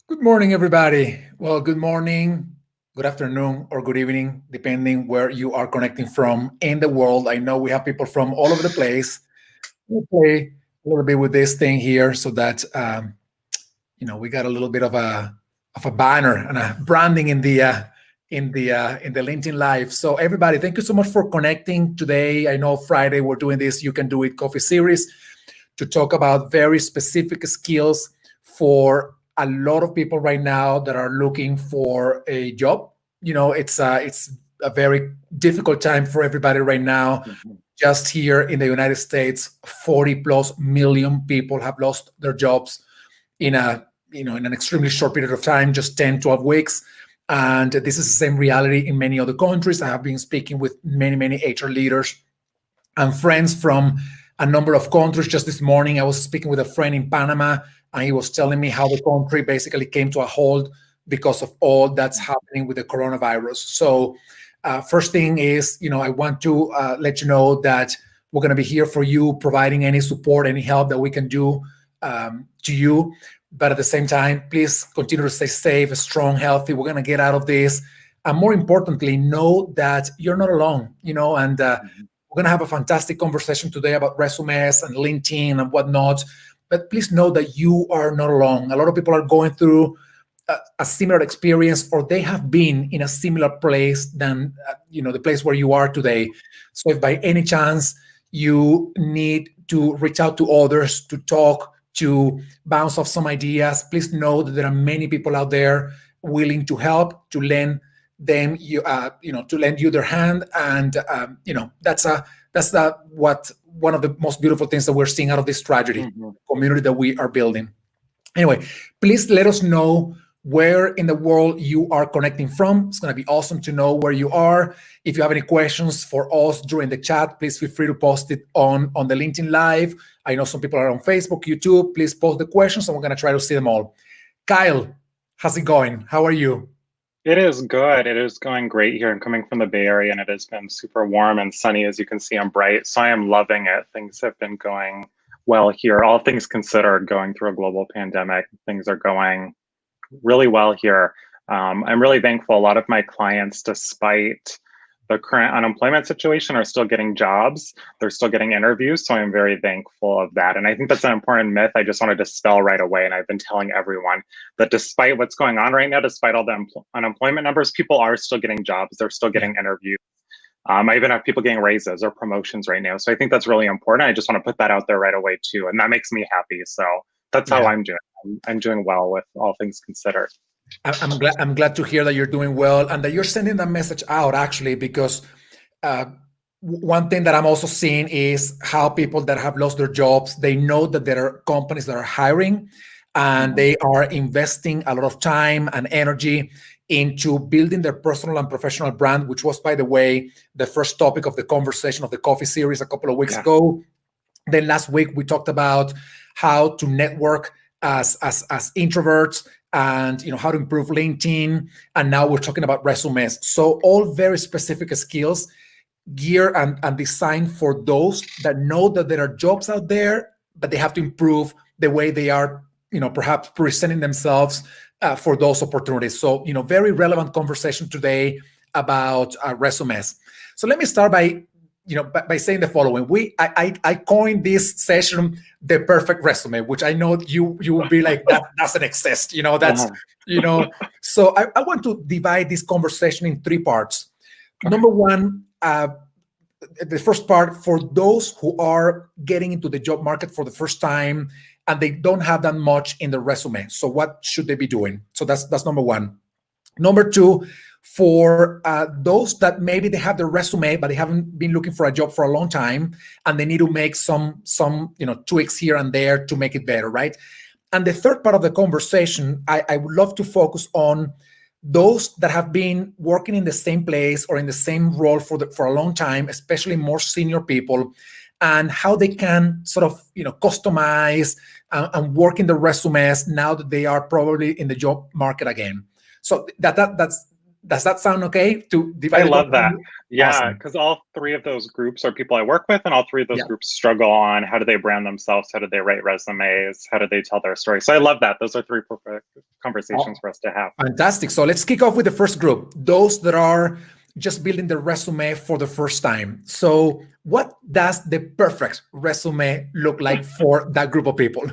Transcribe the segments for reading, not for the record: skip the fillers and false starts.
Good morning, everybody. Well, good morning, good afternoon, or good evening, depending where you are connecting from in the world. I know we have people from all over the place. We'll play a little bit with this thing here so that we got a little bit of a banner and a branding in the LinkedIn Live. So everybody, thank you so much for connecting today. I know Friday we're doing this You Can Do It coffee series to talk about very specific skills for a lot of people right now that are looking for a job. It's a very difficult time for everybody right now. Just here in the United States, 40 plus million people have lost their jobs in an extremely short period of time, just 10, 12 weeks. And this is the same reality in many other countries. I have been speaking with many HR leaders and friends from a number of countries. Just this morning, I was speaking with a friend in Panama, and he was telling me how the country basically came to a halt because of all that's happening with the coronavirus. So first thing is, I want to let you know that we're going to be here for you, providing any support, any help that we can do to you. But at the same time, please continue to stay safe, strong, healthy. We're going to get out of this. And more importantly, know that you're not alone, and we're going to have a fantastic conversation today about resumes and LinkedIn and whatnot. But please know that you are not alone. A lot of people are going through a similar experience, or they have been in a similar place than the place where you are today. So if by any chance you need to reach out to others, to talk, to bounce off some ideas, please know that there are many people out there willing to help, to lend them to lend you their hand. And that's one of the most beautiful things that we're seeing out of this tragedy, community that we are building. Anyway, please let us know where in the world you are connecting from. It's going to be awesome to know where you are. If you have any questions for us during the chat, please feel free to post it on the LinkedIn Live. I know some people are on Facebook, YouTube. Please post the questions, and we're going to try to see them all. Kyle, how's it going? How are you? It is good. It is going great here. I'm coming from the Bay Area, and it has been super warm and sunny. As you can see, I'm bright. So I am loving it. Things have been going well here. All things considered, going through a global pandemic, things are going really well here. I'm really thankful. A lot of my clients, despite the current unemployment situation, are still getting jobs. They're still getting interviews. So I'm very thankful of that. And I think that's an important myth I just want to dispel right away. And I've been telling everyone that despite what's going on right now, despite all the unemployment numbers, people are still getting jobs. They're still getting interviews. I even have people getting raises or promotions right now. So I think that's really important. I just want to put that out there right away too. And that makes me happy. So that's how I'm doing. I'm doing well with all things considered. I'm glad to hear that you're doing well and that you're sending that message out, actually, because one thing that I'm also seeing is how people that have lost their jobs, they know that there are companies that are hiring, and they are investing a lot of time and energy into building their personal and professional brand, which was, by the way, the first topic of the conversation of the coffee series a couple of weeks ago. Then last week we talked about how to network as introverts, and how to improve LinkedIn. And now we're talking about resumes. So all very specific skills geared and designed for those that know that there are jobs out there, but they have to improve the way they are, perhaps presenting themselves for those opportunities. So, very relevant conversation today about resumes. So let me start by saying the following. I coined this session the perfect resume, which I know you will be like, that doesn't exist. So I want to divide this conversation in three parts. Number one, the first part, for those who are getting into the job market for the first time and they don't have that much in their resume. So what should they be doing? So that's number one. Number two, for those that maybe they have their resume, but they haven't been looking for a job for a long time, and they need to make some tweaks here and there to make it better, right? And the third part of the conversation, I would love to focus on those that have been working in the same place or in the same role for a long time, especially more senior people, and how they can sort of customize and work in the resumes now that they are probably in the job market again. So that's Does that sound okay to I divide it up? love that. Yeah, Awesome. because all three of those groups are people I work with, and all three of those Yeah. groups struggle on how do they brand themselves, how do they write resumes, how do they tell their story. So I love that. Those are three perfect conversations Oh, for us to have. fantastic. So let's kick off with the first group, those that are just building their resume for the first time. So, what does the perfect resume look like for that group of people?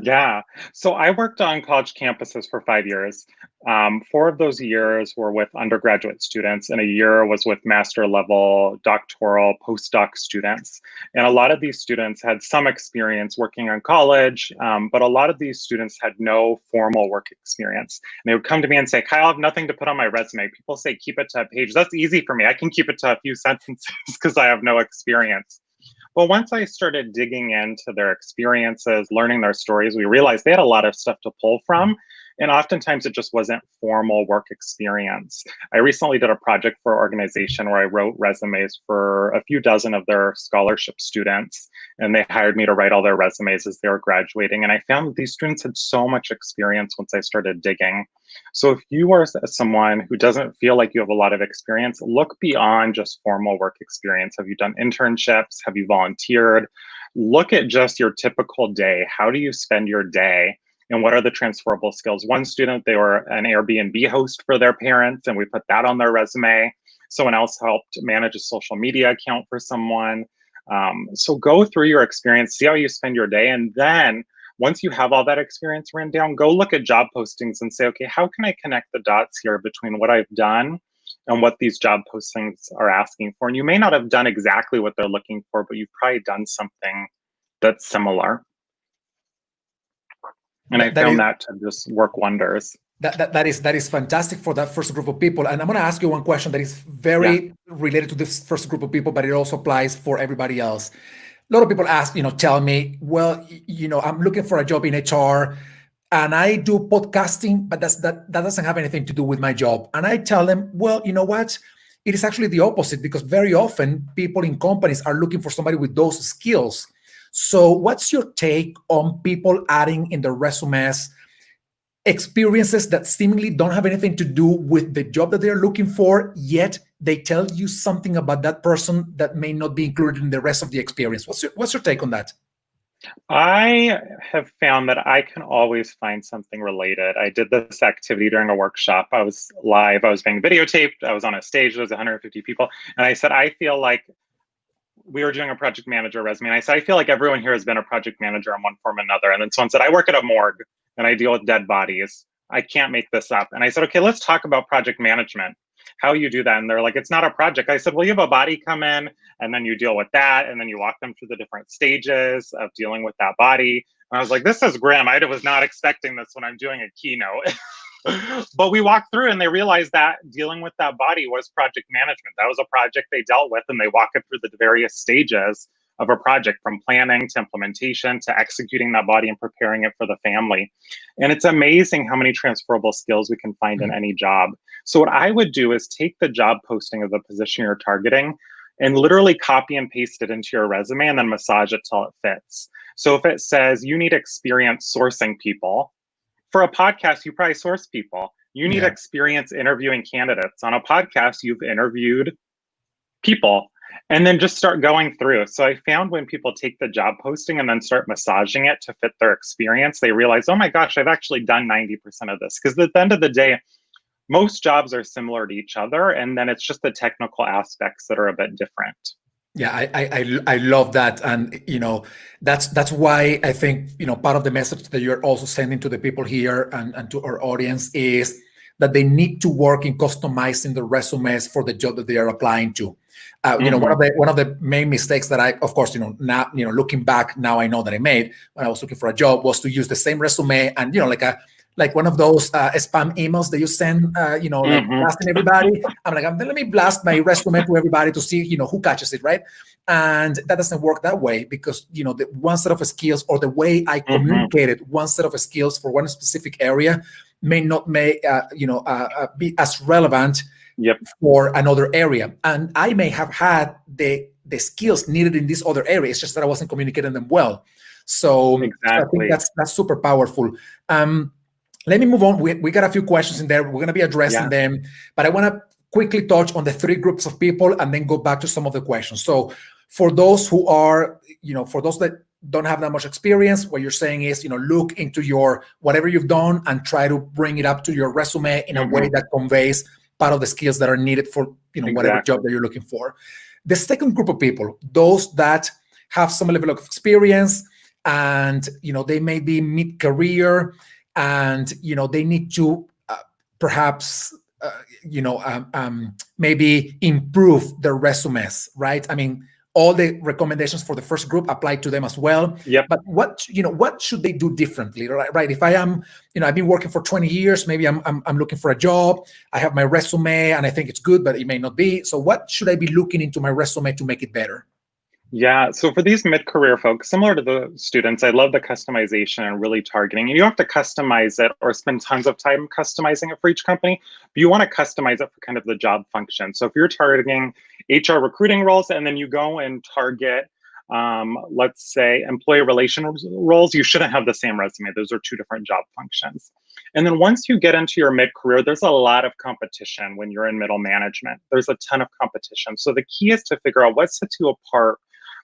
Yeah. So I worked on college campuses for 5 years. 4 of those years were with undergraduate students, and a year was with master level, doctoral, postdoc students. And a lot of these students had some experience working on college, but a lot of these students had no formal work experience. And they would come to me and say, Kyle, I have nothing to put on my resume. People say, keep it to a page. That's easy for me. I can keep it to a few sentences because I have no experience. Well, once I started digging into their experiences, learning their stories, we realized they had a lot of stuff to pull from. And oftentimes it just wasn't formal work experience. I recently did a project for an organization where I wrote resumes for a few dozen of their scholarship students. And they hired me to write all their resumes as they were graduating. And I found that these students had so much experience once I started digging. So if you are someone who doesn't feel like you have a lot of experience, look beyond just formal work experience. Have you done internships? Have you volunteered? Look at just your typical day. How do you spend your day? And what are the transferable skills? One student, they were an Airbnb host for their parents, and we put that on their resume. Someone else helped manage a social media account for someone. So go through your experience, see how you spend your day, and then once you have all that experience written down, go look at job postings and say, okay, how can I connect the dots here between what I've done and what these job postings are asking for? And you may not have done exactly what they're looking for, but you've probably done something that's similar. And I That found is that to just work wonders. that is fantastic for that first group of people. And I'm going to ask you one question that is Yeah. very related to this first group of people, but it also applies for everybody else. A lot of people ask, tell me, well, I'm looking for a job in HR and I do podcasting, but that doesn't have anything to do with my job. And I tell them, well, you know what? It is actually the opposite because very often people in companies are looking for somebody with those skills. So what's your take on people adding in their resumes experiences that seemingly don't have anything to do with the job that they're looking for, yet they tell you something about that person that may not be included in the rest of the experience? What's your take on that? I have found that I can always find something related. I did this activity during a workshop. I was live, I was being videotaped, I was on a stage, there was 150 people. And I said, I feel like we were doing a project manager resume. And I said, I feel like everyone here has been a project manager in one form or another. And then someone said, I work at a morgue and I deal with dead bodies. I can't make this up. And I said, okay, let's talk about project management, how you do that. And they're like, it's not a project. I said, well, you have a body come in and then you deal with that. And then you walk them through the different stages of dealing with that body. And I was like, this is grim. I was not expecting this when I'm doing a keynote. But we walked through and they realized that dealing with that body was project management. That was a project they dealt with, and they walk it through the various stages of a project, from planning to implementation to executing that body and preparing it for the family. And it's amazing how many transferable skills we can find in any job. So what I would do is take the job posting of the position you're targeting and literally copy and paste it into your resume and then massage it till it fits. So if it says you need experience sourcing people, for a podcast, you probably source people. You need Yeah. experience interviewing candidates. On a podcast, you've interviewed people, and then just start going through. So I found when people take the job posting and then start massaging it to fit their experience, they realize, oh my gosh, I've actually done 90% of this. Because at the end of the day, most jobs are similar to each other, and then it's just the technical aspects that are a bit different. Yeah, I love that, and that's why I think part of the message that you're also sending to the people here and to our audience is that they need to work in customizing the resumes for the job that they are applying to. One of the main mistakes that I, of course, now looking back now, I know that I made when I was looking for a job was to use the same resume and like one of those spam emails that you send, like blasting everybody. I'm like, let me blast my resume to everybody to see, who catches it, right? And that doesn't work that way because, the one set of skills or the way I communicated one set of skills for one specific area may not be as relevant for another area. And I may have had the skills needed in this other area. It's just that I wasn't communicating them well. So I think Exactly. that's super powerful. let me move on. We got a few questions in there. We're going to be addressing Yeah. them, but I want to quickly touch on the three groups of people and then go back to some of the questions. So for those who are, for those that don't have that much experience, what you're saying is, look into your whatever you've done and try to bring it up to your resume in a way that conveys part of the skills that are needed for, whatever job that you're looking for. The second group of people, those that have some level of experience and, they may be mid-career and, they need to perhaps maybe improve their resumes, right? I mean, all the recommendations for the first group apply to them as well. Yep. But what should they do differently, right? If I am, I've been working for 20 years, maybe I'm looking for a job. I have my resume and I think it's good, but it may not be. So what should I be looking into my resume to make it better? Yeah, so for these mid-career folks, similar to the students, I love the customization and really targeting. And you don't have to customize it or spend tons of time customizing it for each company, but you want to customize it for kind of the job function. So if you're targeting HR recruiting roles and then you go and target, let's say, employee relations roles, you shouldn't have the same resume. Those are two different job functions. And then once you get into your mid-career, there's a lot of competition when you're in middle management. There's a ton of competition. So the key is to figure out what sets you apart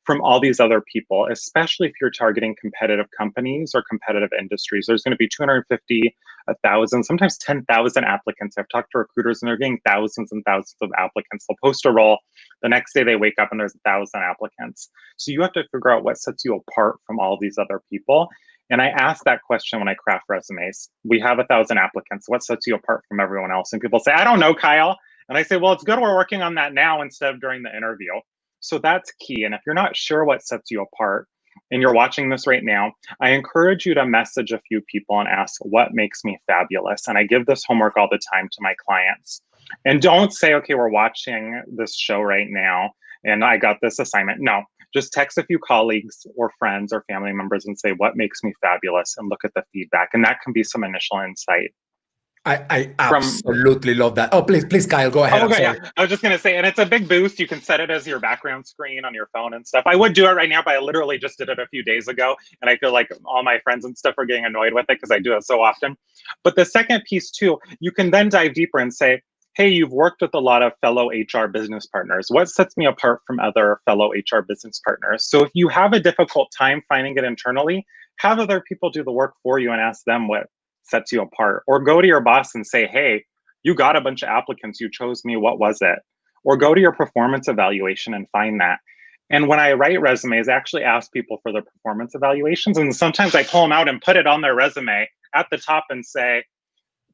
from all these other people, especially if you're targeting competitive companies or competitive industries. There's going to be 250, 1,000, sometimes 10,000 applicants. I've talked to recruiters and they're getting thousands and thousands of applicants. They'll post a role. The next day they wake up and there's 1,000 applicants. So you have to figure out what sets you apart from all these other people. And I ask that question when I craft resumes. We have 1,000 applicants. What sets you apart from everyone else? And people say, I don't know, Kyle. And I say, well, it's good we're working on that now instead of during the interview. So that's key. And if you're not sure what sets you apart and you're watching this right now, I encourage you to message a few people and ask what makes me fabulous. And I give this homework all the time to my clients. And don't say, okay, we're watching this show right now and I got this assignment. No, just text a few colleagues or friends or family members and say, what makes me fabulous? And look at the feedback. And that can be some initial insight. I absolutely love that. Oh, please, Kyle, go ahead. Okay, yeah. I was just gonna say, and it's a big boost. You can set it as your background screen on your phone and stuff. I would do it right now, but I literally just did it a few days ago, and I feel like all my friends and stuff are getting annoyed with it because I do it so often. But the second piece too, you can then dive deeper and say, hey, you've worked with a lot of fellow HR business partners. What sets me apart from other fellow HR business partners? So if you have a difficult time finding it internally, have other people do the work for you and ask them what sets you apart. Or go to your boss and say, hey, you got a bunch of applicants, you chose me, what was it? Or go to your performance evaluation and find that. And when I write resumes, I actually ask people for their performance evaluations. And sometimes I pull them out and put it on their resume at the top and say,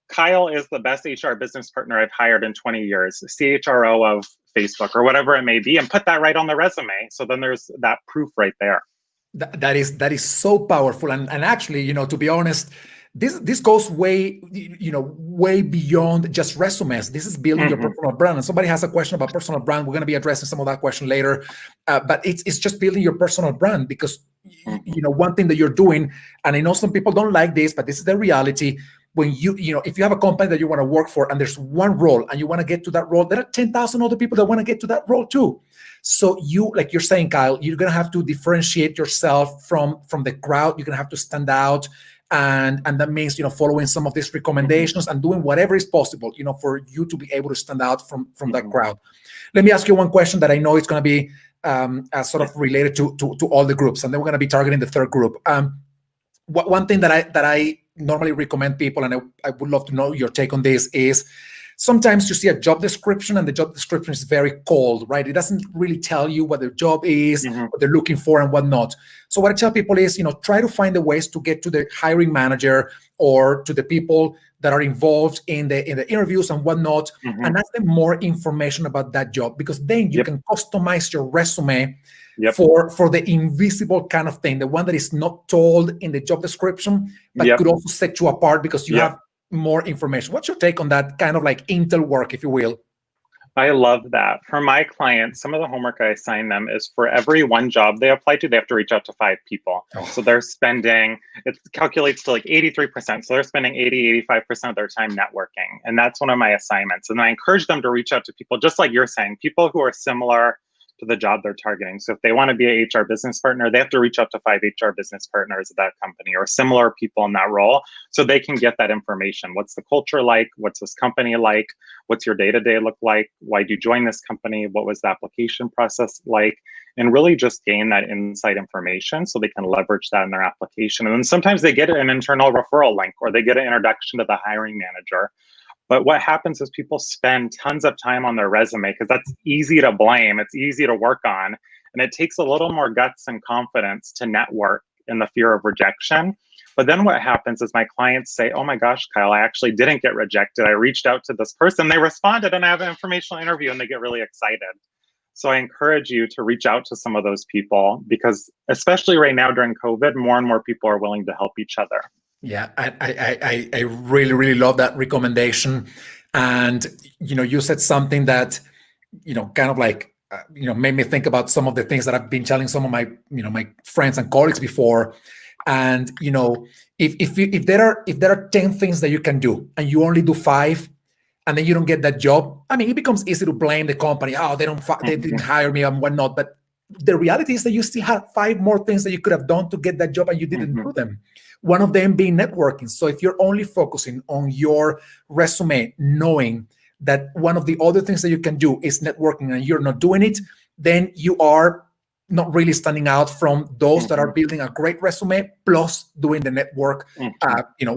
Kyle is the best HR business partner I've hired in 20 years, CHRO of Facebook or whatever it may be, and put that right on the resume. So then there's that proof right there. That is so powerful. And actually, to be honest, this goes way beyond just resumes. This is building your personal brand. And somebody has a question about personal brand. We're going to be addressing some of that question later. But it's just building your personal brand because, one thing that you're doing, and I know some people don't like this, but this is the reality. When if you have a company that you want to work for and there's one role and you want to get to that role, there are 10,000 other people that want to get to that role too. So you, like you're saying, Kyle, you're going to have to differentiate yourself from the crowd. You're going to have to stand out. And that means, following some of these recommendations and doing whatever is possible, for you to be able to stand out from that crowd. Let me ask you one question that I know is going to be sort of related to all the groups. And then we're going to be targeting the third group. One thing that I normally recommend people, and I would love to know your take on this, is sometimes you see a job description and the job description is very cold, right? It doesn't really tell you what their job is, what they're looking for and whatnot. So what I tell people is, try to find the ways to get to the hiring manager or to the people that are involved in the interviews and whatnot, and ask them more information about that job, because then you can customize your resume for the invisible kind of thing, the one that is not told in the job description, but could also set you apart because you have more information. What's your take on that kind of like intel work, if you will? I love that. For my clients, some of the homework I assign them is for every one job they apply to, they have to reach out to 5 people. So they're spending, it calculates to like 83%. So they're spending 85% of their time networking. And that's one of my assignments. And I encourage them to reach out to people, just like you're saying, people who are similar to the job they're targeting. So if they want to be a HR business partner, they have to reach out to 5 HR business partners at that company or similar people in that role so they can get that information. What's the culture like? What's this company like? What's your day-to-day look like? Why do you join this company? What was the application process like? And really just gain that inside information so they can leverage that in their application. And then sometimes they get an internal referral link or they get an introduction to the hiring manager. But what happens is people spend tons of time on their resume because that's easy to blame. It's easy to work on. And it takes a little more guts and confidence to network in the fear of rejection. But then what happens is my clients say, oh my gosh, Kyle, I actually didn't get rejected. I reached out to this person, they responded, and I have an informational interview, and they get really excited. So I encourage you to reach out to some of those people because especially right now during COVID, more and more people are willing to help each other. Yeah, I really, really love that recommendation. And, you said something that, kind of like, made me think about some of the things that I've been telling some of my, my friends and colleagues before. And, if there are 10 things that you can do and you only do 5, and then you don't get that job, I mean, it becomes easy to blame the company. Oh, they didn't hire me and whatnot. But the reality is that you still have 5 more things that you could have done to get that job and you didn't do them. One of them being networking. So if you're only focusing on your resume, knowing that one of the other things that you can do is networking and you're not doing it, then you are not really standing out from those that are building a great resume plus doing the network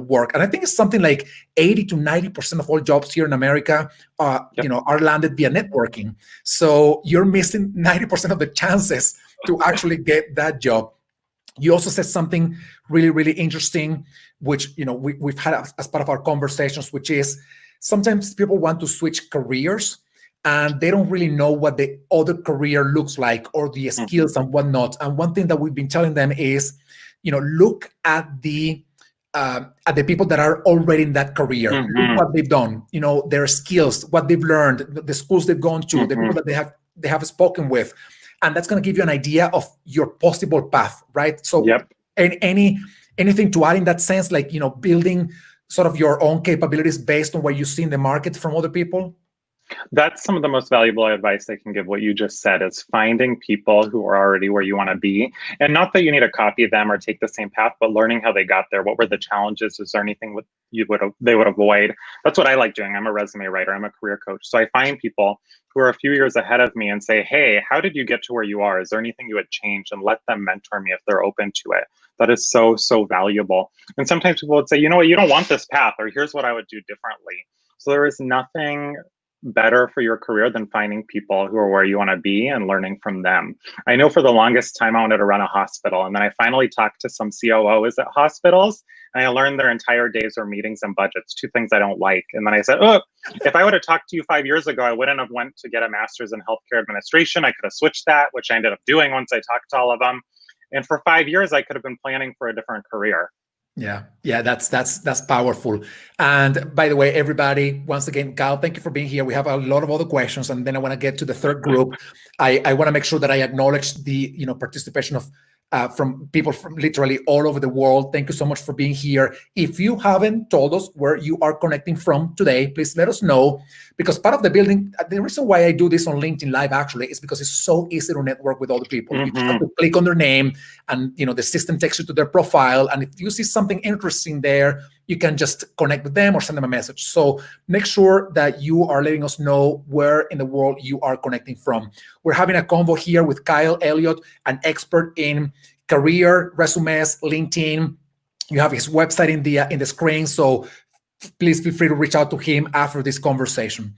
work. And I think it's something like 80 to 90% of all jobs here in America are landed via networking. So you're missing 90% of the chances to actually get that job. You also said something really, really interesting, which we've had as part of our conversations, which is sometimes people want to switch careers and they don't really know what the other career looks like or the skills and whatnot. And one thing that we've been telling them is, look at the people that are already in that career. Look what they've done, their skills, what they've learned, the schools they've gone to, the people that they have spoken with. And that's going to give you an idea of your possible path, right? So anything to add in that sense, like, building sort of your own capabilities based on what you see in the market from other people? That's some of the most valuable advice I can give. What you just said is finding people who are already where you want to be. And not that you need to copy them or take the same path, but learning how they got there. What were the challenges? Is there anything they would avoid? That's what I like doing. I'm a resume writer. I'm a career coach. So I find people who are a few years ahead of me and say, hey, how did you get to where you are? Is there anything you would change? And let them mentor me if they're open to it. That is so, so valuable. And sometimes people would say, you know what, you don't want this path, or here's what I would do differently. So there is nothing better for your career than finding people who are where you want to be and learning from them. I know for the longest time I wanted to run a hospital, and then I finally talked to some COOs at hospitals, and I learned their entire days are meetings and budgets, 2 things I don't like. And then I said, oh, if I would have talked to you 5 years ago, I wouldn't have went to get a master's in healthcare administration. I could have switched that, which I ended up doing once I talked to all of them. And for 5 years, I could have been planning for a different career. Yeah, that's powerful. And by the way, everybody, once again, Kyle, thank you for being here. We have a lot of other questions, and then I want to get to the third group. I want to make sure that I acknowledge the participation of from people from literally all over the world. Thank you so much for being here. If you haven't told us where you are connecting from today, please let us know, because part of the building, the reason why I do this on LinkedIn Live actually is because it's so easy to network with other people. You just have to click on their name and the system takes you to their profile. And if you see something interesting there, you can just connect with them or send them a message. So make sure that you are letting us know where in the world you are connecting from. We're having a convo here with Kyle Elliott, an expert in career, resumes, LinkedIn. You have his website in the screen. So please feel free to reach out to him after this conversation.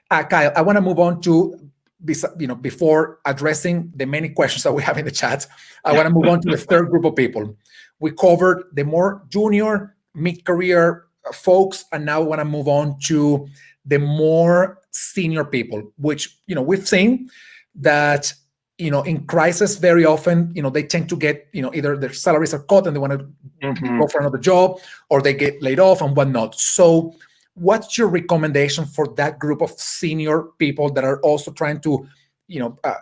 Kyle, I want to move on to, before addressing the many questions that we have in the chat, I want to move on to the third group of people. We covered the more junior, mid-career folks, and now we want to move on to the more senior people, which we've seen that in crisis very often they tend to get either their salaries are cut and they want to go for another job, or they get laid off and whatnot. So what's your recommendation for that group of senior people that are also trying to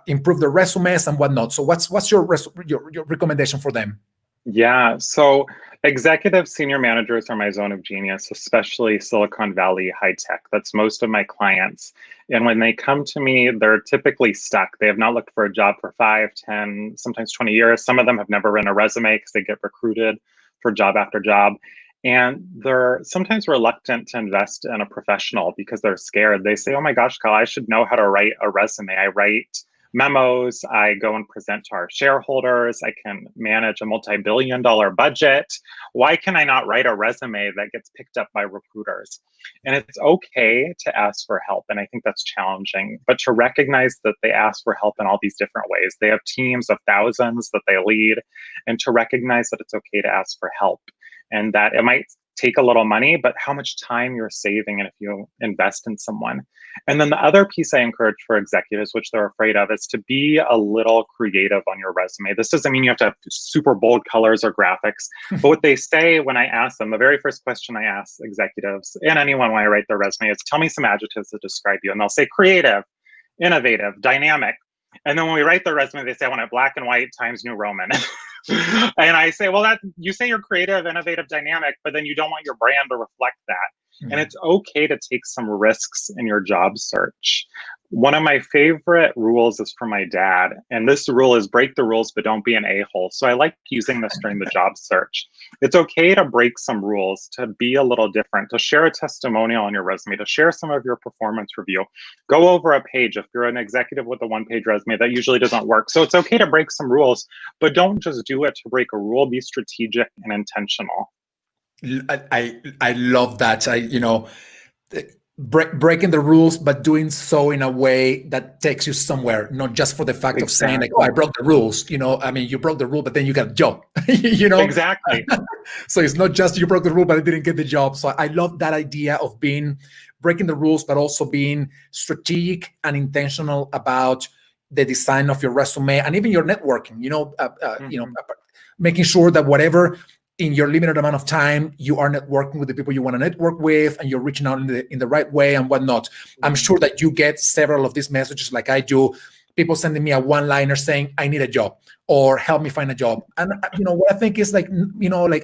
improve their resumes and whatnot? So what's your recommendation for them? Yeah. So executive senior managers are my zone of genius, especially Silicon Valley high tech. That's most of my clients. And when they come to me, they're typically stuck. They have not looked for a job for 5, 10, sometimes 20 years. Some of them have never written a resume because they get recruited for job after job. And they're sometimes reluctant to invest in a professional because they're scared. They say, oh my gosh, Kyle, I should know how to write a resume. I write memos, I go and present to our shareholders, I can manage a multi-billion-dollar budget. Why can I not write a resume that gets picked up by recruiters? And it's okay to ask for help, and I think that's challenging, but to recognize that they ask for help in all these different ways. They have teams of thousands that they lead, and to recognize that it's okay to ask for help and that it might take a little money, but how much time you're saving and if you invest in someone. And then the other piece I encourage for executives, which they're afraid of, is to be a little creative on your resume. This doesn't mean you have to have super bold colors or graphics, but what they say when I ask them, the very first question I ask executives and anyone when I write their resume is, tell me some adjectives that describe you. And they'll say creative, innovative, dynamic. And then when we write their resume, they say, I want it black and white Times New Roman. And I say, well, that you say you're creative, innovative, dynamic, but then you don't want your brand to reflect that. And it's okay to take some risks in your job search. One of my favorite rules is from my dad. And this rule is break the rules, but don't be an a-hole. So I like using this during the job search. It's okay to break some rules, to be a little different, to share a testimonial on your resume, to share some of your performance review. Go over a page. If you're an executive with a one-page resume, that usually doesn't work. So it's okay to break some rules, but don't just do it to break a rule. Be strategic and intentional. I love that. Breaking the rules, but doing so in a way that takes you somewhere, not just for the fact of saying like, "Oh, I broke the rules." I mean, you broke the rule, but then you got a job. Exactly. So it's not just you broke the rule, but I didn't get the job. So I love that idea of breaking the rules, but also being strategic and intentional about the design of your resume and even your networking. Making sure that whatever in your limited amount of time, you are networking with the people you want to network with, and you're reaching out in the right way and whatnot. I'm sure that you get several of these messages like I do, people sending me a one-liner saying, I need a job or help me find a job. And, what I think is like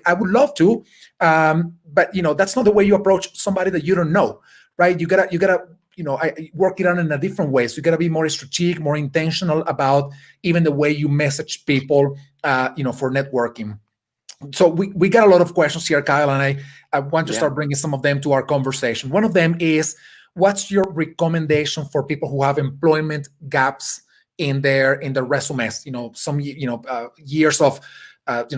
I would love to, but, that's not the way you approach somebody that you don't know, right? You gotta, I work it out in a different way. So you gotta be more strategic, more intentional about even the way you message people, for networking. So we got a lot of questions here, Kyle, and I want to start bringing some of them to our conversation. One of them is, what's your recommendation for people who have employment gaps in their resumes? Some years of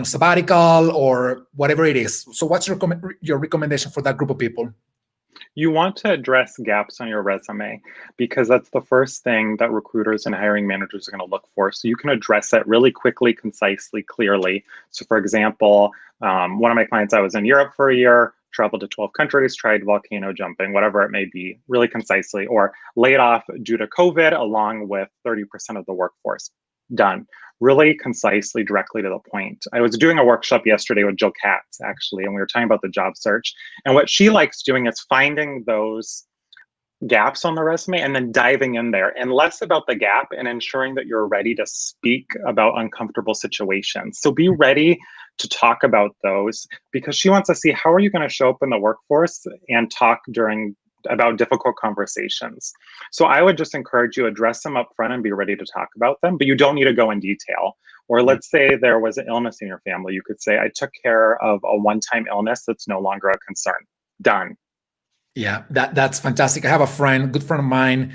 sabbatical or whatever it is. So what's your recommendation for that group of people? You want to address gaps on your resume because that's the first thing that recruiters and hiring managers are going to look for. So you can address it really quickly, concisely, clearly. So for example, one of my clients, I was in Europe for a year, traveled to 12 countries, tried volcano jumping, whatever it may be, really concisely, or laid off due to COVID along with 30% of the workforce. Done. Really concisely, directly to the point. I was doing a workshop yesterday with Jill Katz, actually, and we were talking about the job search. And what she likes doing is finding those gaps on the resume and then diving in there, and less about the gap and ensuring that you're ready to speak about uncomfortable situations. So be ready to talk about those because she wants to see how are you going to show up in the workforce and talk about difficult conversations. So I would just encourage you, address them up front and be ready to talk about them, but you don't need to go in detail. Or let's say there was an illness in your family. You could say, I took care of a one-time illness that's no longer a concern. Done. Yeah, that's fantastic. I have a good friend of mine,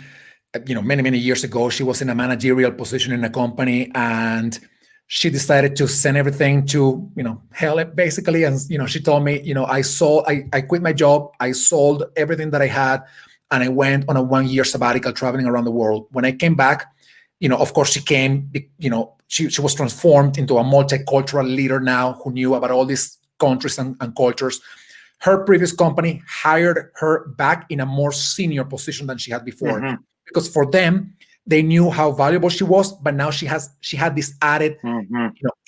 many, many years ago, she was in a managerial position in a company and she decided to send everything to, hell, basically. And, she told me, I quit my job. I sold everything that I had and I went on a 1-year sabbatical traveling around the world. When I came back, of course she came, she was transformed into a multicultural leader now who knew about all these countries and cultures. Her previous company hired her back in a more senior position than she had before, because for them, they knew how valuable she was, but now she had this added,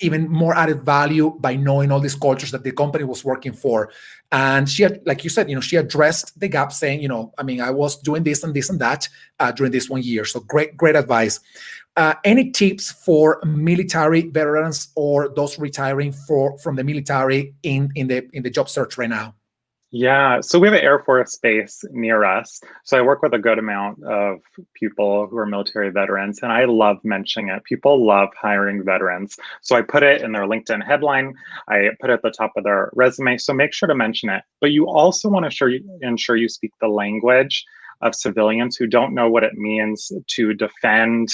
even more added value by knowing all these cultures that the company was working for. And she had, like you said, she addressed the gap saying, I was doing this and this and that during this 1 year. So great advice. Any tips for military veterans or those retiring from the military in the job search right now? Yeah, so we have an Air Force base near us. So I work with a good amount of people who are military veterans, and I love mentioning it. People love hiring veterans. So I put it in their LinkedIn headline, I put it at the top of their resume. So make sure to mention it. But you also want to ensure you speak the language of civilians who don't know what it means to defend,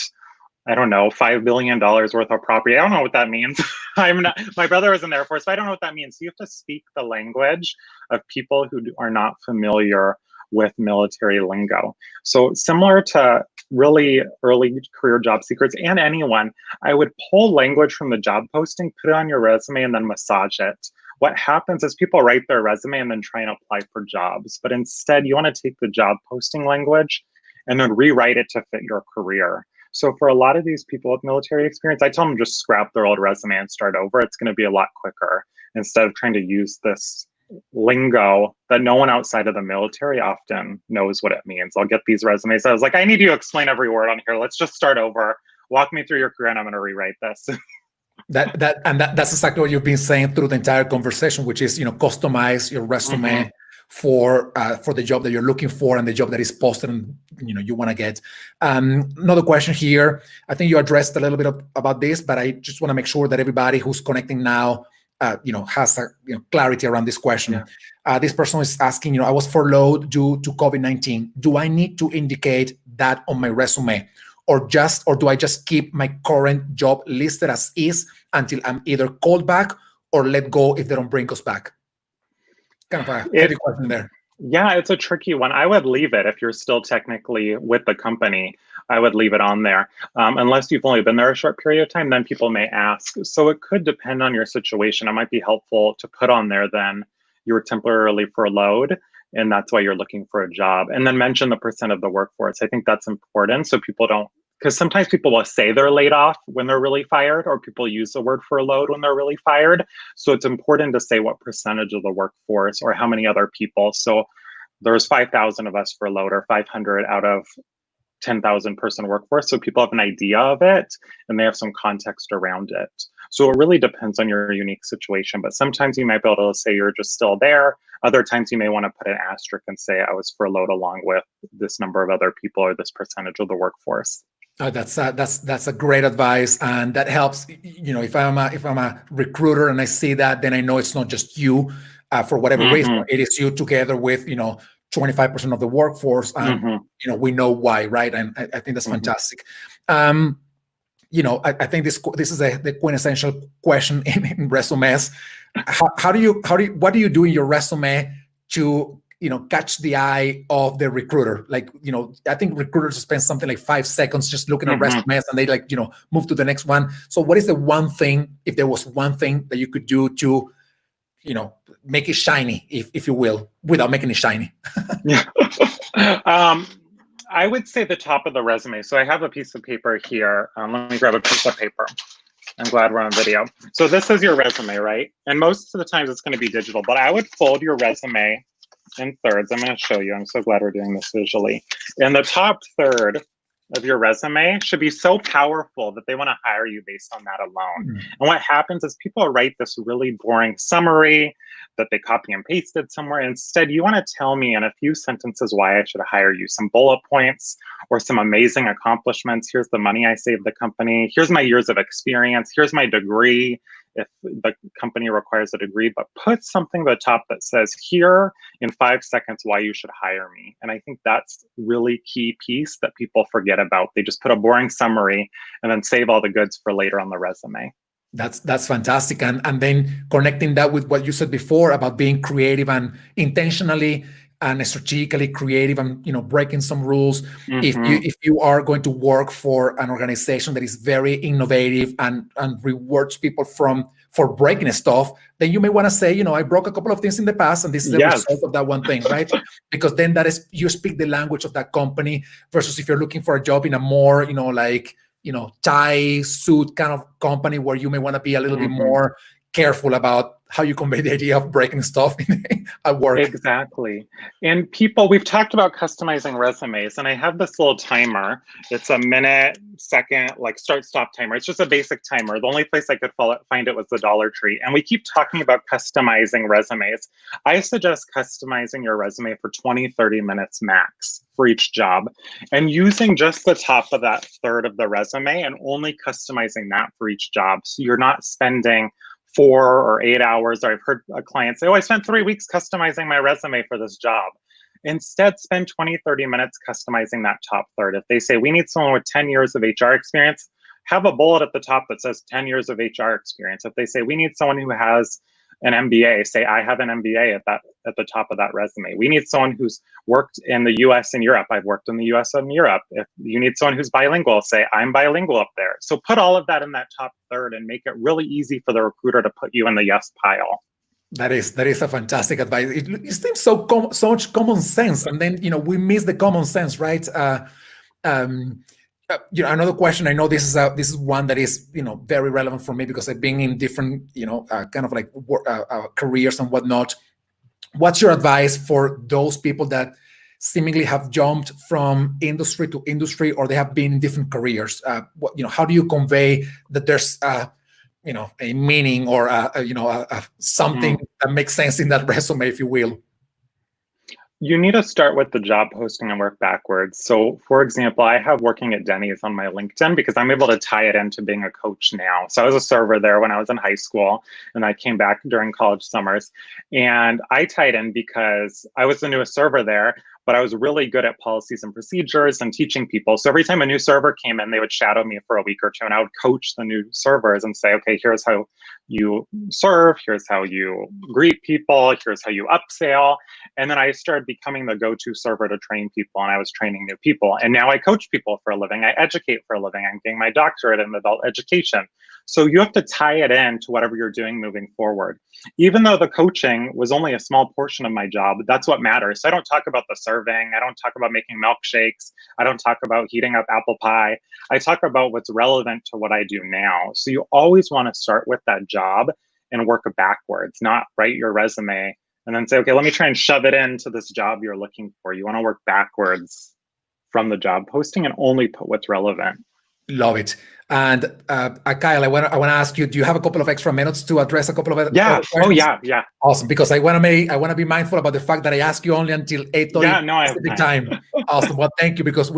I don't know, $5 billion worth of property. I don't know what that means. I'm not, my brother was in the Air Force, but I don't know what that means. So you have to speak the language of people who are not familiar with military lingo. So similar to really early career job seekers and anyone, I would pull language from the job posting, put it on your resume, and then massage it. What happens is people write their resume and then try and apply for jobs. But instead, you want to take the job posting language and then rewrite it to fit your career. So for a lot of these people with military experience, I tell them just scrap their old resume and start over. It's going to be a lot quicker instead of trying to use this lingo that no one outside of the military often knows what it means. I'll get these resumes. I was like, I need you to explain every word on here. Let's just start over. Walk me through your career and I'm going to rewrite this. That's exactly what you've been saying through the entire conversation, which is, customize your resume for the job that you're looking for and the job that is posted and you want to get. Another question here. I think you addressed a little bit about this, but I just want to make sure that everybody who's connecting now, has clarity around this question. Yeah. This person is asking, I was furloughed due to COVID-19. Do I need to indicate that on my resume, or do I just keep my current job listed as is until I'm either called back or let go if they don't bring us back? Kind of a heavy question there. Yeah, it's a tricky one. I would leave it if you're still technically with the company. I would leave it on there. Unless you've only been there a short period of time, then people may ask. So it could depend on your situation. It might be helpful to put on there then you were temporarily furloughed, and that's why you're looking for a job. And then mention the percent of the workforce. I think that's important so people don't, because sometimes people will say they're laid off when they're really fired, or people use the word furloughed when they're really fired. So it's important to say what percentage of the workforce or how many other people. So there's 5,000 of us furloughed, or 500 out of 10,000 person workforce. So people have an idea of it and they have some context around it. So it really depends on your unique situation. But sometimes you might be able to say you're just still there. Other times you may want to put an asterisk and say I was furloughed along with this number of other people or this percentage of the workforce. That's a great advice, and that helps. If I'm a recruiter and I see that, then I know it's not just you for whatever reason. It is you together with 25% of the workforce, and we know why, right? And I think that's fantastic. I think this is the quintessential question in resumes. What do you do in your resume to catch the eye of the recruiter? Like, I think recruiters spend something like 5 seconds just looking at resumes and they move to the next one. So what is the one thing, if there was one thing that you could do to, make it shiny, if you will, without making it shiny? Yeah. I would say the top of the resume. So I have a piece of paper here. Let me grab a piece of paper. I'm glad we're on video. So this is your resume, right? And most of the times it's going to be digital, but I would fold your resume in thirds. I'm going to show you. I'm so glad we're doing this visually. And the top third of your resume should be so powerful that they want to hire you based on that alone. And what happens is people write this really boring summary that they copy and pasted somewhere. Instead, you want to tell me in a few sentences why I should hire you. Some bullet points or some amazing accomplishments. Here's the money I saved the company. Here's my years of experience. Here's my degree, if the company requires a degree. But put something at the top that says, here in 5 seconds why you should hire me. And I think that's really key piece that people forget about. They just put a boring summary and then save all the goods for later on the resume. That's fantastic. And then connecting that with what you said before about being creative and intentionally and strategically creative and breaking some rules. If you are going to work for an organization that is very innovative and rewards people for breaking stuff, then you may want to say, I broke a couple of things in the past and this is the result of that one thing, right? Because then that is, you speak the language of that company, versus if you're looking for a job in a more tie suit kind of company where you may want to be a little bit more careful about how you convey the idea of breaking stuff at work. Exactly. And people, we've talked about customizing resumes, and I have this little timer. It's a minute, second, like start stop timer. It's just a basic timer. The only place I could find it was the Dollar Tree. And we keep talking about customizing resumes. I suggest customizing your resume for 20, 30 minutes max for each job, and using just the top of that third of the resume and only customizing that for each job. So you're not spending 4 or 8 hours. Or I've heard a client say, oh, I spent 3 weeks customizing my resume for this job. Instead, spend 20, 30 minutes customizing that top third. If they say, we need someone with 10 years of HR experience, have a bullet at the top that says 10 years of HR experience. If they say, we need someone who has an MBA, say, I have an MBA at the top of that resume. We need someone who's worked in the US and Europe. I've worked in the US and Europe. If you need someone who's bilingual, say, I'm bilingual up there. So put all of that in that top third and make it really easy for the recruiter to put you in the yes pile. That is a fantastic advice. It seems so much common sense, and then we miss the common sense, right? Another question. I know this is one that is very relevant for me because I've been in different kind of like careers and whatnot. What's your advice for those people that seemingly have jumped from industry to industry, or they have been in different careers? How do you convey that there's a meaning or something that makes sense in that resume, if you will? You need to start with the job posting and work backwards. So, for example, I have working at Denny's on my LinkedIn because I'm able to tie it into being a coach now. So I was a server there when I was in high school, and I came back during college summers. And I tied in because I was the newest server there, but I was really good at policies and procedures and teaching people. So every time a new server came in, they would shadow me for a week or two, and I would coach the new servers and say, okay, here's how you serve, here's how you greet people, here's how you upsell. And then I started becoming the go-to server to train people, and I was training new people. And now I coach people for a living. I educate for a living. I'm getting my doctorate in adult education. So you have to tie it in to whatever you're doing moving forward. Even though the coaching was only a small portion of my job, that's what matters. So I don't talk about the serving. I don't talk about making milkshakes. I don't talk about heating up apple pie. I talk about what's relevant to what I do now. So you always want to start with that job and work backwards, not write your resume and then say, okay, let me try and shove it into this job you're looking for. You want to work backwards from the job posting and only put what's relevant. Love it. And Kyle, I want to ask you, do you have a couple of extra minutes to address a couple of other questions? Oh, yeah. Awesome, because I want to be mindful about the fact that I ask you only until 8:30 Yeah, no, I have Pacific time. Awesome. Well, thank you, because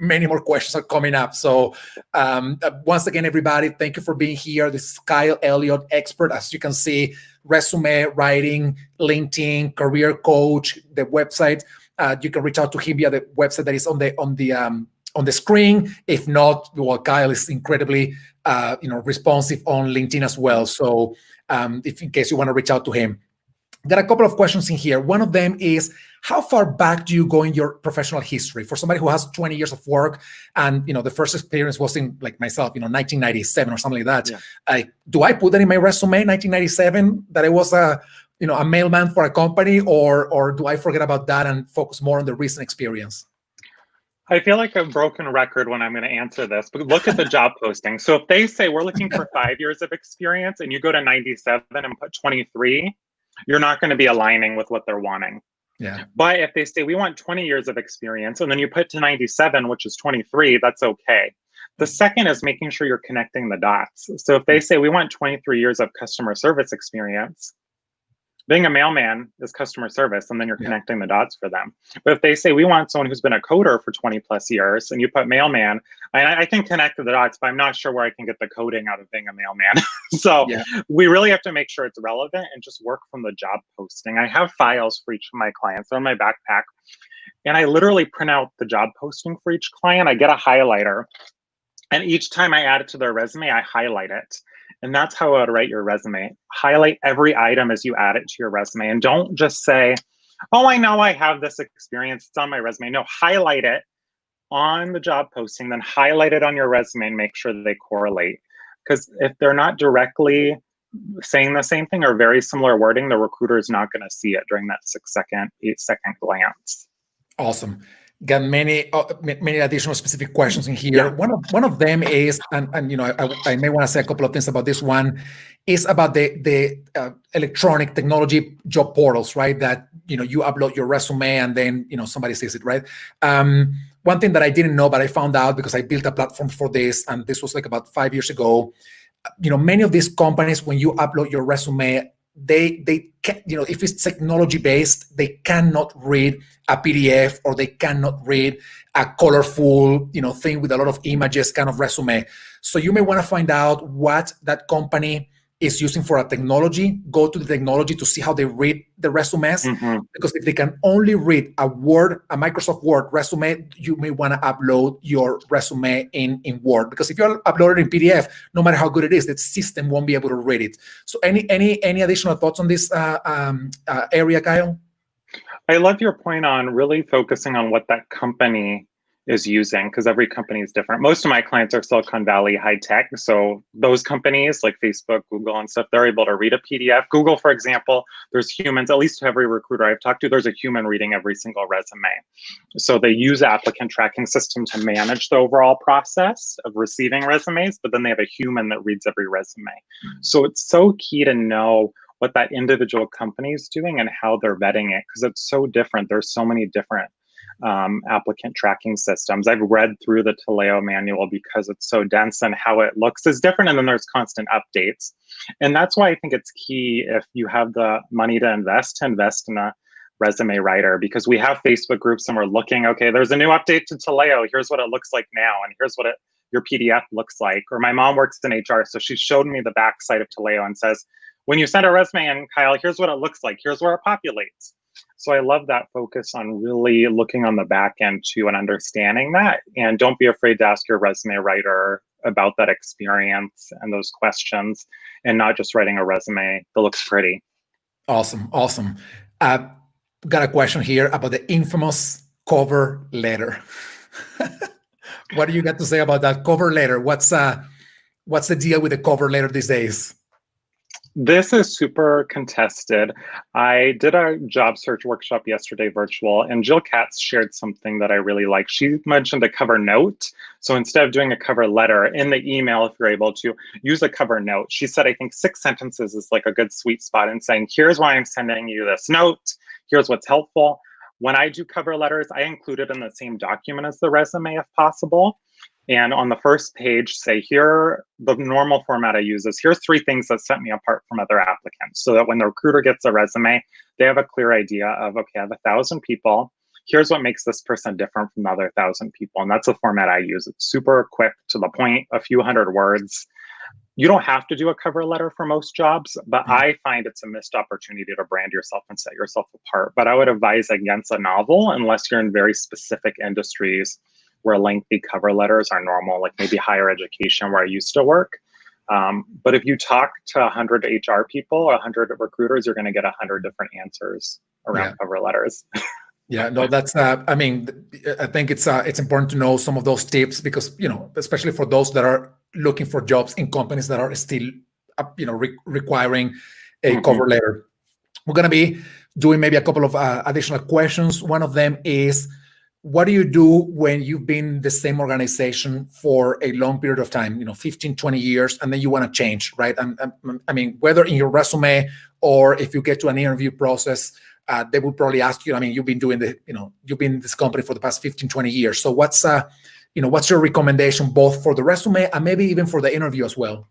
many more questions are coming up. So once again, everybody, thank you for being here. This is Kyle Elliott, expert, as you can see, resume writing, LinkedIn, career coach, the website. You can reach out to him via the website that is on the screen. If not, well, Kyle is incredibly responsive on LinkedIn as well. So if in case you want to reach out to him. There are a couple of questions in here. One of them is, how far back do you go in your professional history? For somebody who has 20 years of work and the first experience was in, like myself, 1997 or something like that. Yeah. Do I put that in my resume, 1997, that I was a mailman for a company, or do I forget about that and focus more on the recent experience? I feel like a broken record when I'm going to answer this, but look at the job posting. So if they say we're looking for 5 years of experience and you go to 97 and put 23, you're not going to be aligning with what they're wanting. Yeah. But if they say we want 20 years of experience and then you put to 97, which is 23, that's okay. The second is making sure you're connecting the dots. So if they say we want 23 years of customer service experience, being a mailman is customer service, and then you're connecting the dots for them. But if they say we want someone who's been a coder for 20 plus years and you put mailman, I can connect the dots, but I'm not sure where I can get the coding out of being a mailman. So we really have to make sure it's relevant and just work from the job posting. I have files for each of my clients on my backpack, and I literally print out the job posting for each client. I get a highlighter, and each time I add it to their resume, I highlight it. And that's how I would write your resume. Highlight every item as you add it to your resume. And don't just say, oh, I know I have this experience, it's on my resume. No, highlight it on the job posting, then highlight it on your resume and make sure they correlate. Because if they're not directly saying the same thing or very similar wording, the recruiter is not going to see it during that 6 second, 8 second glance. Awesome. got many additional specific questions in here. Yeah. One of them is, and you know, I may want to say a couple of things about this one, is about the electronic technology job portals, right? That you know you upload your resume and then you know somebody sees it, right? One thing that I didn't know, but I found out because I built a platform for this, and this was like about 5 years ago. You know, many of these companies, when you upload your resume, they can, you know, if it's technology based, they cannot read a PDF or they cannot read a colorful, you know, thing with a lot of images kind of resume. So you may want to find out what that company is using for a technology. Go to the technology to see how they read the resumes. Mm-hmm. Because if they can only read a Microsoft Word resume, you may want to upload your resume in Word. Because if you upload it in PDF, no matter how good it is, the system won't be able to read it. So any additional thoughts on this area, Kyle? I love your point on really focusing on what that company is using, because every company is different. Most of my clients are Silicon Valley high tech. So those companies like Facebook, Google and stuff, they're able to read a PDF. Google, for example, there's humans, at least every recruiter I've talked to, there's a human reading every single resume. So they use the applicant tracking system to manage the overall process of receiving resumes, but then they have a human that reads every resume. So it's so key to know what that individual company is doing and how they're vetting it, because it's so different. There's so many different applicant tracking systems. I've read through the Taleo manual because it's so dense, and how it looks is different, and then there's constant updates. And that's why I think it's key, if you have the money to invest in a resume writer, because we have Facebook groups and we're looking, okay, there's a new update to Taleo. Here's what it looks like now, and here's what your PDF looks like. Or my mom works in HR, so she showed me the backside of Taleo and says, when you send a resume in, Kyle, here's what it looks like. Here's where it populates. So I love that focus on really looking on the back end too and understanding that. And don't be afraid to ask your resume writer about that experience and those questions, and not just writing a resume that looks pretty. Awesome. Got a question here about the infamous cover letter. What do you got to say about that cover letter? What's the deal with the cover letter these days? This is super contested. I did a job search workshop yesterday, virtual, and Jill Katz shared something that I really like. She mentioned a cover note. So instead of doing a cover letter in the email, if you're able to use a cover note, she said, I think 6 sentences is like a good sweet spot in saying, here's why I'm sending you this note. Here's what's helpful. When I do cover letters, I include it in the same document as the resume if possible. And on the first page, say, here, the normal format I use is, here's 3 things that set me apart from other applicants, so that when the recruiter gets a resume, they have a clear idea of, okay, I have 1,000 people. Here's what makes this person different from the other 1,000 people. And that's the format I use. It's super quick, to the point, a few hundred words. You don't have to do a cover letter for most jobs, but I find it's a missed opportunity to brand yourself and set yourself apart. But I would advise against a novel unless you're in very specific industries where lengthy cover letters are normal, like maybe higher education where I used to work. But if you talk to 100 HR people or 100 recruiters, you're going to get 100 different answers around cover letters. Yeah, no, that's, I mean, I think it's important to know some of those tips, because, you know, especially for those that are looking for jobs in companies that are still, you know, requiring a cover letter. We're going to be doing maybe a couple of additional questions. One of them is, what do you do when you've been in the same organization for a long period of time, you know, 15, 20 years, and then you want to change, right? I mean, whether in your resume or if you get to an interview process, they will probably ask you, I mean, you've been in this company for the past 15, 20 years. So what's your recommendation, both for the resume and maybe even for the interview as well?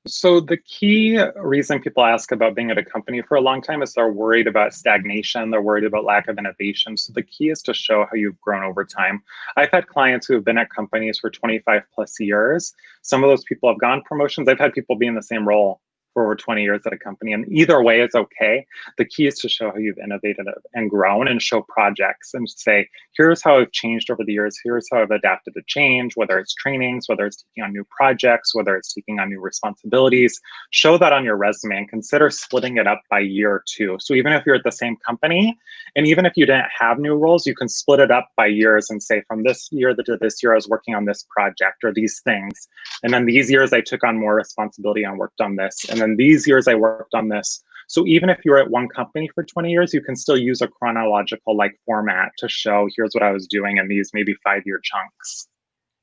So the key reason people ask about being at a company for a long time is they're worried about stagnation. They're worried about lack of innovation. So the key is to show how you've grown over time. I've had clients who have been at companies for 25 plus years. Some of those people have gone promotions. I've had people be in the same role for over 20 years at a company, and either way is okay. The key is to show how you've innovated and grown, and show projects and say, here's how I've changed over the years. Here's how I've adapted to change, whether it's trainings, whether it's taking on new projects, whether it's taking on new responsibilities. Show that on your resume and consider splitting it up by year too. So even if you're at the same company, and even if you didn't have new roles, you can split it up by years and say, from this year to this year, I was working on this project or these things. And then these years I took on more responsibility and worked on this. And then these years I worked on this. So even if you're at one company for 20 years, you can still use a chronological like format to show here's what I was doing in these maybe 5-year chunks.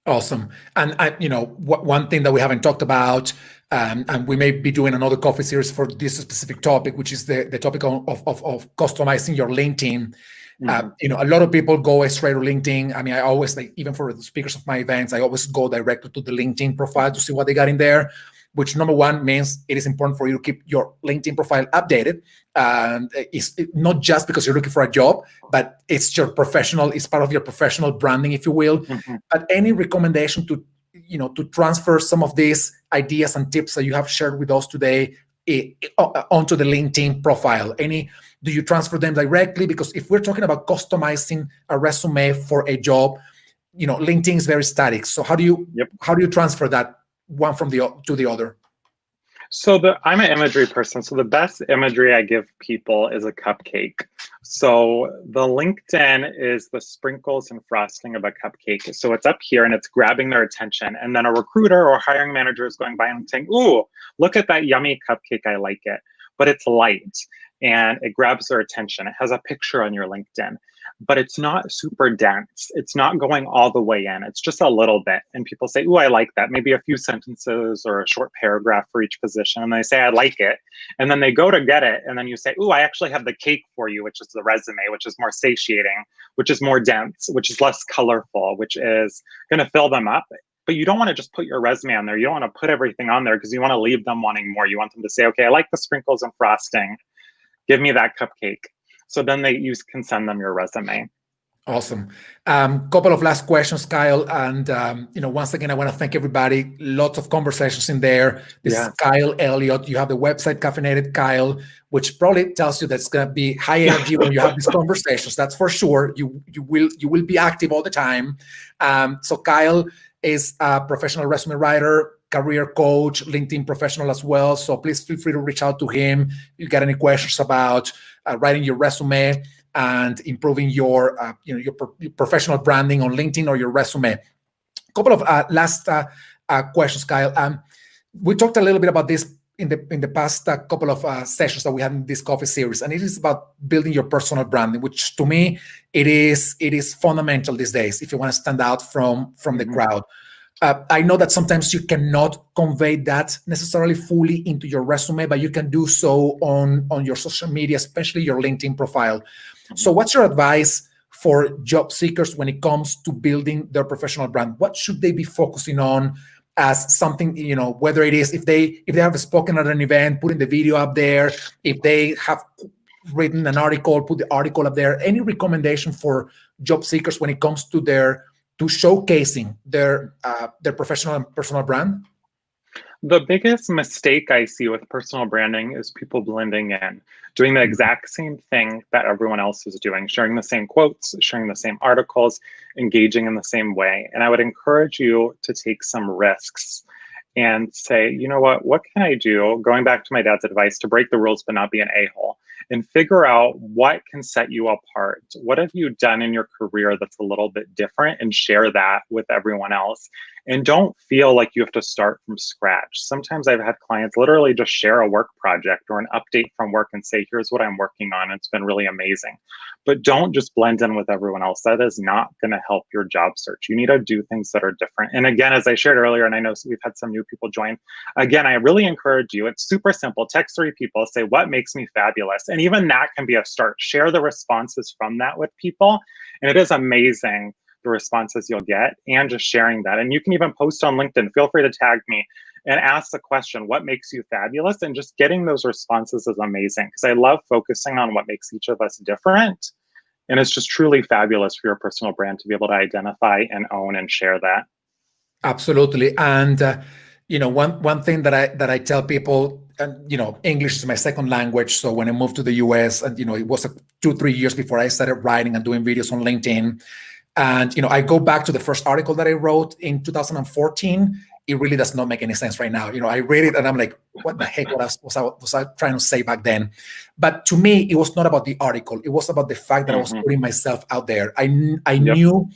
Awesome. And one thing that we haven't talked about, and we may be doing another coffee series for this specific topic, which is the topic of customizing your LinkedIn. A lot of people go straight to LinkedIn. I mean, I always, like, even for the speakers of my events, I always go directly to the LinkedIn profile to see what they got in there, which number one means it is important for you to keep your LinkedIn profile updated. And it's not just because you're looking for a job, but it's part of your professional branding, if you will. But any recommendation to transfer some of these ideas and tips that you have shared with us today onto the LinkedIn profile? Do you transfer them directly? Because if we're talking about customizing a resume for a job, LinkedIn is very static. So how do you transfer that one to the other? So I'm an imagery person. So the best imagery I give people is a cupcake. So the LinkedIn is the sprinkles and frosting of a cupcake. So it's up here and it's grabbing their attention. And then a recruiter or hiring manager is going by and saying, ooh, look at that yummy cupcake. I like it. But it's light and it grabs their attention. It has a picture on your LinkedIn, but it's not super dense. It's not going all the way in. It's just a little bit. And people say, ooh, I like that. Maybe a few sentences or a short paragraph for each position. And they say, I like it. And then they go to get it. And then you say, ooh, I actually have the cake for you, which is the resume, which is more satiating, which is more dense, which is less colorful, which is going to fill them up. But you don't want to just put your resume on there. You don't want to put everything on there because you want to leave them wanting more. You want them to say, okay, I like the sprinkles and frosting. Give me that cupcake. So then you can send them your resume. Awesome. Couple of last questions, Kyle. And, once again, I want to thank everybody. Lots of conversations in there. This is Kyle Elliott. You have the website Caffeinated Kyle, which probably tells you that's going to be high energy when you have these conversations. That's for sure. You will be active all the time. So Kyle is a professional resume writer, career coach, LinkedIn professional as well. So please feel free to reach out to him if you got any questions about writing your resume and improving your professional branding on LinkedIn or your resume. A couple of last questions, Kyle. We talked a little bit about this in the past couple of sessions that we had in this coffee series, and it is about building your personal branding, which to me it is fundamental these days if you want to stand out from the crowd. I know that sometimes you cannot convey that necessarily fully into your resume, but you can do so on your social media, especially your LinkedIn profile. So what's your advice for job seekers when it comes to building their professional brand? What should they be focusing on as something, whether it is if they have spoken at an event, putting the video up there, if they have written an article, put the article up there. Any recommendation for job seekers when it comes to showcasing their professional and personal brand? The biggest mistake I see with personal branding is people blending in, doing the exact same thing that everyone else is doing, sharing the same quotes, sharing the same articles, engaging in the same way. And I would encourage you to take some risks and say, you know what can I do? Going back to my dad's advice, to break the rules but not be an a-hole, and figure out what can set you apart. What have you done in your career that's a little bit different, and share that with everyone else. And don't feel like you have to start from scratch. Sometimes I've had clients literally just share a work project or an update from work and say, here's what I'm working on. It's been really amazing. But don't just blend in with everyone else. That is not going to help your job search. You need to do things that are different. And again, as I shared earlier, and I know we've had some new people join, again, I really encourage you. It's super simple. Text 3 people, say, what makes me fabulous? And even that can be a start. Share the responses from that with people. And it is amazing the responses you'll get, and just sharing that. And you can even post on LinkedIn. Feel free to tag me and ask the question, what makes you fabulous? And just getting those responses is amazing, because I love focusing on what makes each of us different. And it's just truly fabulous for your personal brand to be able to identify and own and share that. Absolutely. And one thing that I tell people, and English is my second language. So when I moved to the US, and it was 2-3 years before I started writing and doing videos on LinkedIn. And I go back to the first article that I wrote in 2014. It really does not make any sense right now. I read it and I'm like, what the heck was I trying to say back then? But to me, it was not about the article. It was about the fact that I was putting myself out there. I knew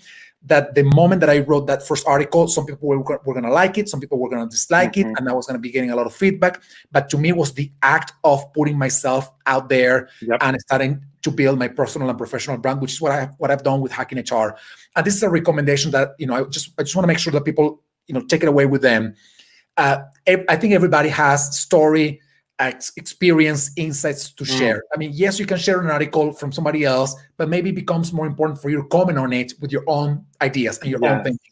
that the moment that I wrote that first article, some people were going to like it, some people were going to dislike it, and I was going to be getting a lot of feedback. But to me, it was the act of putting myself out there and starting to build my personal and professional brand, which is what I've done with Hacking HR. And this is a recommendation that I just want to make sure that people take it away with them. I think everybody has story, experience, insights to share. I mean, yes, you can share an article from somebody else, but maybe it becomes more important for you to comment on it with your own ideas and your own thinking.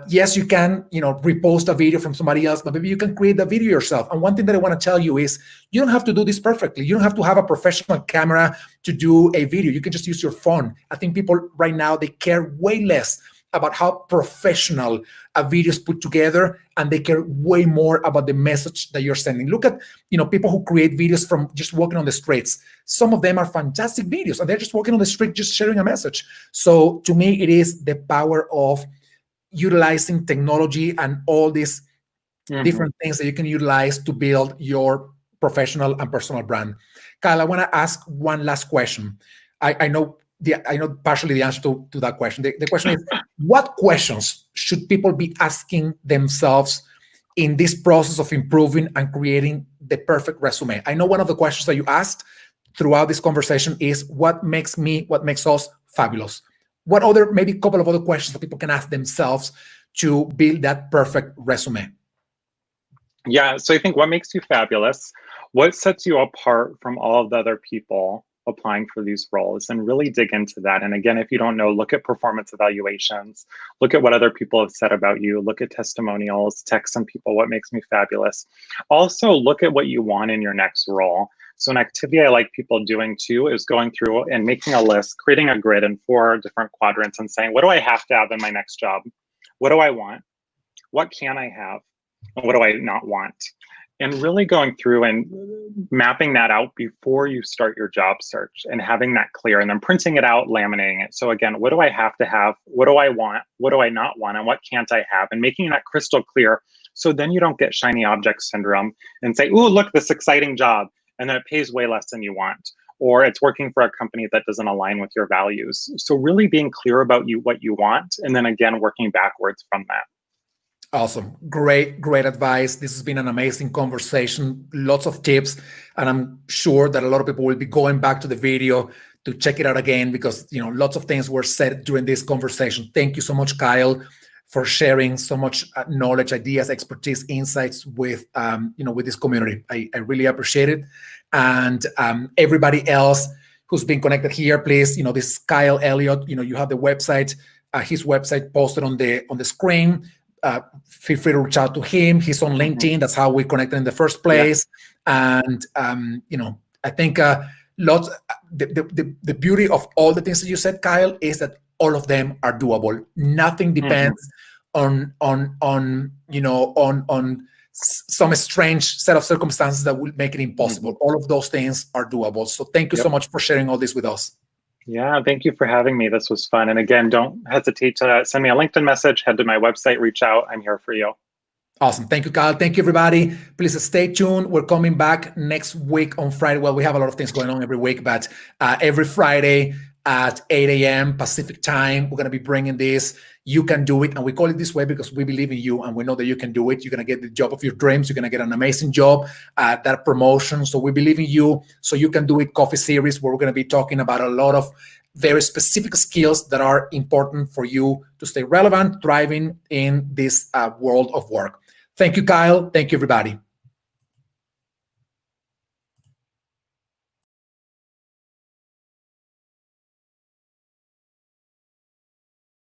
Yes, you can, repost a video from somebody else, but maybe you can create the video yourself. And one thing that I want to tell you is you don't have to do this perfectly. You don't have to have a professional camera to do a video. You can just use your phone. I think people right now, they care way less about how professional a video is put together, and they care way more about the message that you're sending. Look at, people who create videos from just walking on the streets. Some of them are fantastic videos, and they're just walking on the street, just sharing a message. So to me, it is the power of utilizing technology and all these different things that you can utilize to build your professional and personal brand. Kyle, I want to ask one last question. I know partially the answer to that question. The question is, what questions should people be asking themselves in this process of improving and creating the perfect resume? I know one of the questions that you asked throughout this conversation is, what makes us fabulous? What other, maybe a couple of other questions that people can ask themselves to build that perfect resume? Yeah, so I think what makes you fabulous, what sets you apart from all of the other people applying for these roles, and really dig into that. And again, if you don't know, look at performance evaluations, look at what other people have said about you, look at testimonials, text some people, what makes me fabulous. Also, look at what you want in your next role. So an activity I like people doing too is going through and making a list, creating a grid in 4 different quadrants and saying, what do I have to have in my next job? What do I want? What can I have? And what do I not want? And really going through and mapping that out before you start your job search and having that clear, and then printing it out, laminating it. So again, what do I have to have? What do I want? What do I not want? And what can't I have? And making that crystal clear, so then you don't get shiny object syndrome and say, ooh, look, this exciting job, and then it pays way less than you want, or it's working for a company that doesn't align with your values. So really being clear about what you want, and then again, working backwards from that. Awesome. Great advice. This has been an amazing conversation. Lots of tips. And I'm sure that a lot of people will be going back to the video to check it out again, because, lots of things were said during this conversation. Thank you so much, Kyle, for sharing so much knowledge, ideas, expertise, insights with, with this community. I really appreciate it. And everybody else who's been connected here, please, this is Kyle Elliott. You have the website, his website posted on the screen. Feel free to reach out to him. He's on LinkedIn. That's how we connected in the first place. Yeah. And I think lots. The beauty of all the things that you said, Kyle, is that all of them are doable. Nothing depends on some strange set of circumstances that will make it impossible. All of those things are doable. So thank you so much for sharing all this with us. Yeah, thank you for having me. This was fun. And again, don't hesitate to send me a LinkedIn message, head to my website, reach out. I'm here for you. Awesome. Thank you, Kyle. Thank you, everybody. Please stay tuned. We're coming back next week on Friday. Well, we have a lot of things going on every week, but every Friday at 8 a.m. Pacific time, we're going to be bringing this. You can do it. And we call it this way because we believe in you and we know that you can do it. You're going to get the job of your dreams. You're going to get an amazing job, that promotion. So we believe in you. So you can do it coffee series, where we're going to be talking about a lot of very specific skills that are important for you to stay relevant, thriving in this world of work. Thank you, Kyle. Thank you, everybody.